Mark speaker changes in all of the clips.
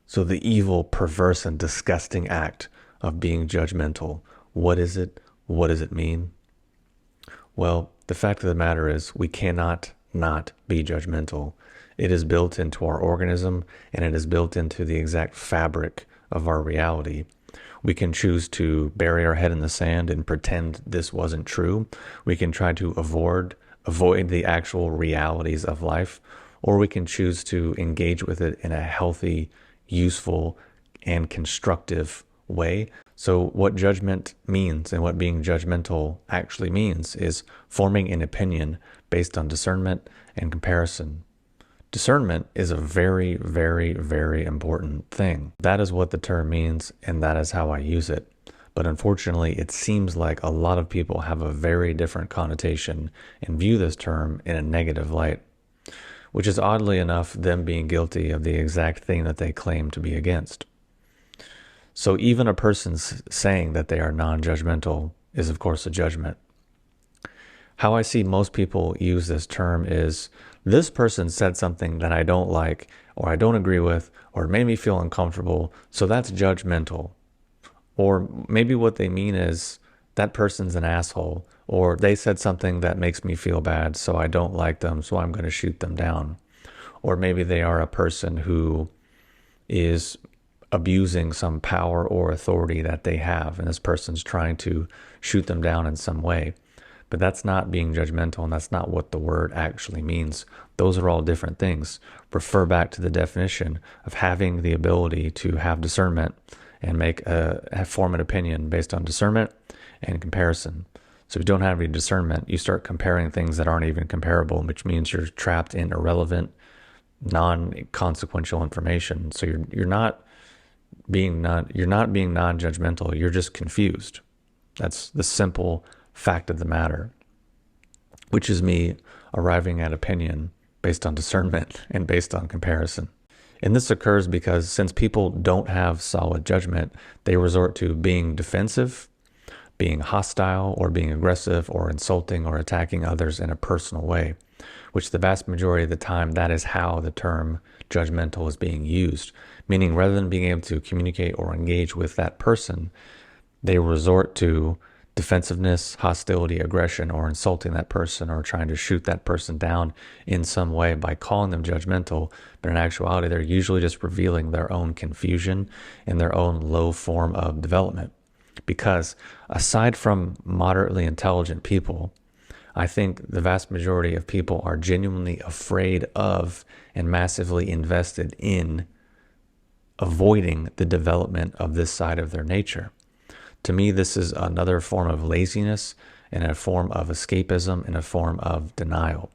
Speaker 1: So the evil, perverse, and disgusting act of being judgmental, what is it? What does it mean? Well, the fact of the matter is we cannot not be judgmental. It is built into our organism and it is built into the exact fabric of our reality. We can choose to bury our head in the sand and pretend this wasn't true. We can try to avoid the actual realities of life, or we can choose to engage with it in a healthy, useful, and constructive way. So what judgment means and what being judgmental actually means is forming an opinion based on discernment and comparison. Discernment is a very, very, very important thing. That is what the term means, and that is how I use it. But unfortunately, it seems like a lot of people have a very different connotation and view this term in a negative light, which is oddly enough them being guilty of the exact thing that they claim to be against. So even a person saying that they are non-judgmental is, of course, a judgment. How I see most people use this term is, this person said something that I don't like, or I don't agree with, or it made me feel uncomfortable, so that's judgmental. Or maybe what they mean is, that person's an asshole, or they said something that makes me feel bad, so I don't like them, so I'm going to shoot them down. Or maybe they are a person who is abusing some power or authority that they have, and this person's trying to shoot them down in some way. But that's not being judgmental, and that's not what the word actually means. Those are all different things. Refer back to the definition of having the ability to have discernment and form an opinion based on discernment and comparison. So if you don't have any discernment, you start comparing things that aren't even comparable, which means you're trapped in irrelevant, non-consequential information. So you're not being non-judgmental. You're just confused. That's the simple fact of the matter, which is me arriving at opinion based on discernment and based on comparison. And this occurs because since people don't have solid judgment, they resort to being defensive, being hostile, or being aggressive, or insulting, or attacking others in a personal way, which the vast majority of the time, that is how the term judgmental is being used. Meaning rather than being able to communicate or engage with that person, they resort to defensiveness, hostility, aggression, or insulting that person, or trying to shoot that person down in some way by calling them judgmental. But in actuality, they're usually just revealing their own confusion and their own low form of development. Because aside from moderately intelligent people, I think the vast majority of people are genuinely afraid of and massively invested in avoiding the development of this side of their nature. To me, this is another form of laziness and a form of escapism and a form of denial,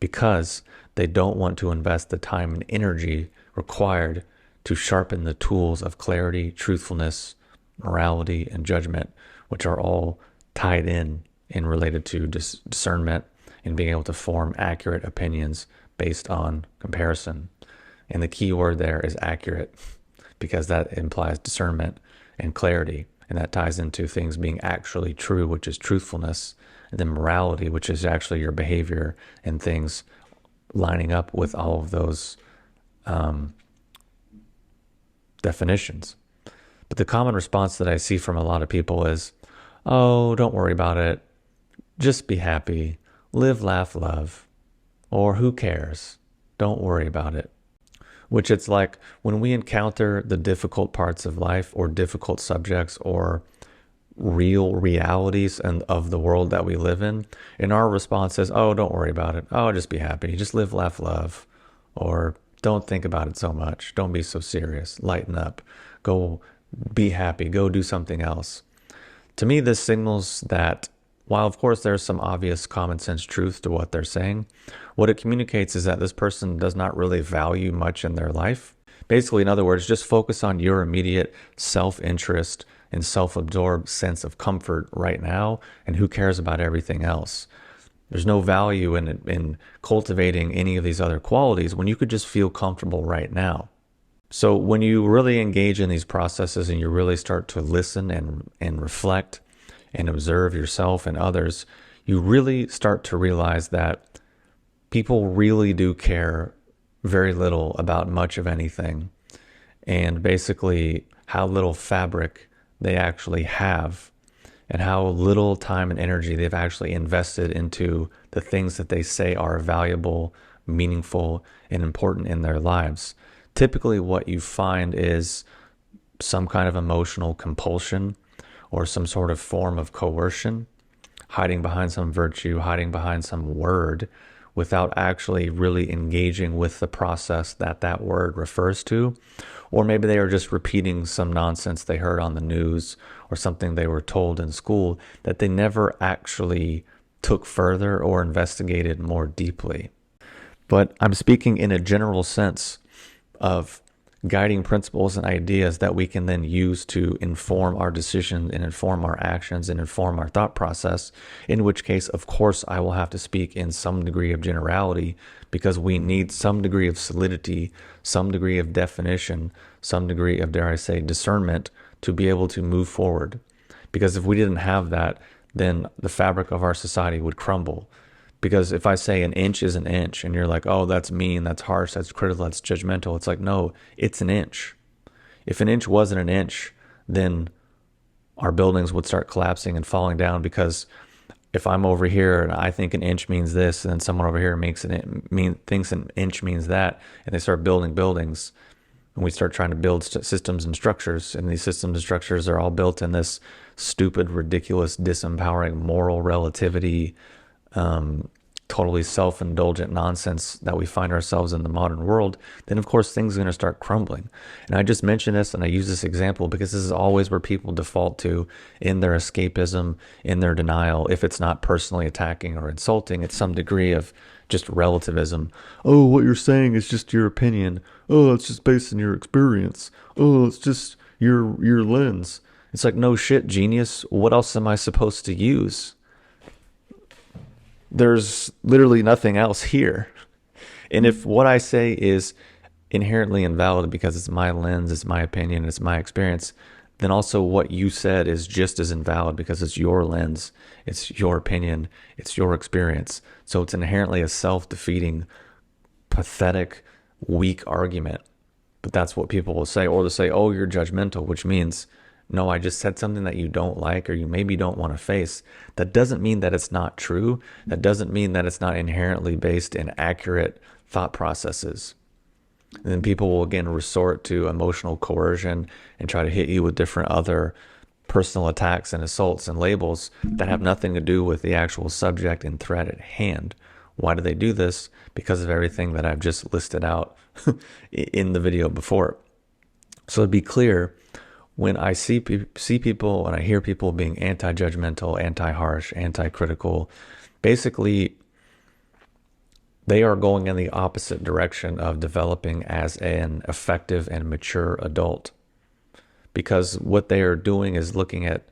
Speaker 1: because they don't want to invest the time and energy required to sharpen the tools of clarity, truthfulness, morality, and judgment, which are all tied in and related to discernment and being able to form accurate opinions based on comparison. And the key word there is accurate, because that implies discernment and clarity. And that ties into things being actually true, which is truthfulness, and then morality, which is actually your behavior and things lining up with all of those definitions. But the common response that I see from a lot of people is, oh, don't worry about it. Just be happy. Live, laugh, love. Or who cares? Don't worry about it. Which it's like when we encounter the difficult parts of life or difficult subjects or real realities and of the world that we live in, and our response is, oh, don't worry about it. Oh, just be happy. Just live, laugh, love. Or don't think about it so much. Don't be so serious. Lighten up. Go be happy. Go do something else. To me, this signals that while, of course, there's some obvious common sense truth to what they're saying, what it communicates is that this person does not really value much in their life. Basically, in other words, just focus on your immediate self-interest and self-absorbed sense of comfort right now, and who cares about everything else. There's no value in cultivating any of these other qualities when you could just feel comfortable right now. So when you really engage in these processes and you really start to listen and reflect and observe yourself and others, you really start to realize that people really do care very little about much of anything. and basically how little fabric they actually have and how little time and energy they've actually invested into the things that they say are valuable, meaningful, and important in their lives. Typically, what you find is some kind of emotional compulsion or some sort of form of coercion, hiding behind some virtue, hiding behind some word, without actually really engaging with the process that that word refers to. Or maybe they are just repeating some nonsense they heard on the news or something they were told in school that they never actually took further or investigated more deeply. But I'm speaking in a general sense of guiding principles and ideas that we can then use to inform our decisions and inform our actions and inform our thought process, in which case, of course, I will have to speak in some degree of generality because we need some degree of solidity, some degree of definition, some degree of, dare I say, discernment to be able to move forward. Because if we didn't have that, then the fabric of our society would crumble. Because if I say an inch is an inch and you're like, oh, that's mean, that's harsh, that's critical, that's judgmental, it's like, no, it's an inch. If an inch wasn't an inch, then our buildings would start collapsing and falling down, because if I'm over here and I think an inch means this, and then someone over here thinks an inch means that, and they start building buildings, and we start trying to build systems and structures, and these systems and structures are all built in this stupid, ridiculous, disempowering moral relativity, totally self-indulgent nonsense that we find ourselves in the modern world, then of course things are going to start crumbling. And I just mention this and I use this example because this is always where people default to in their escapism, in their denial. If it's not personally attacking or insulting, it's some degree of just relativism. Oh, what you're saying is just your opinion. Oh, it's just based on your experience. Oh, it's just your lens. It's like, no shit, genius. What else am I supposed to use? There's literally nothing else here. And if what I say is inherently invalid because it's my lens, it's my opinion, it's my experience, then also what you said is just as invalid because it's your lens, it's your opinion, it's your experience. So it's inherently a self-defeating, pathetic, weak argument. But that's what people will say. Or they'll say, oh, you're judgmental, which means, no, I just said something that you don't like or you maybe don't want to face. That doesn't mean that it's not true. That doesn't mean that it's not inherently based in accurate thought processes. And then people will again resort to emotional coercion and try to hit you with different other personal attacks and assaults and labels that have nothing to do with the actual subject and threat at hand. Why do they do this? Because of everything that I've just listed out in the video before. So to be clear, when I see people and I hear people being anti-judgmental, anti-harsh, anti-critical, basically they are going in the opposite direction of developing as an effective and mature adult. Because what they are doing is looking at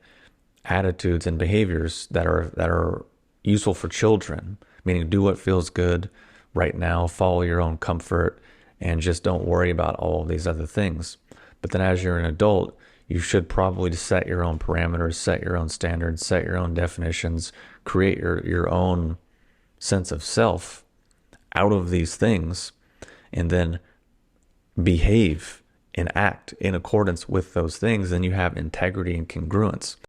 Speaker 1: attitudes and behaviors that are useful for children, meaning do what feels good right now, follow your own comfort, and just don't worry about all of these other things. But then as you're an adult, you should probably set your own parameters, set your own standards, set your own definitions, create your own sense of self out of these things, and then behave and act in accordance with those things. Then you have integrity and congruence.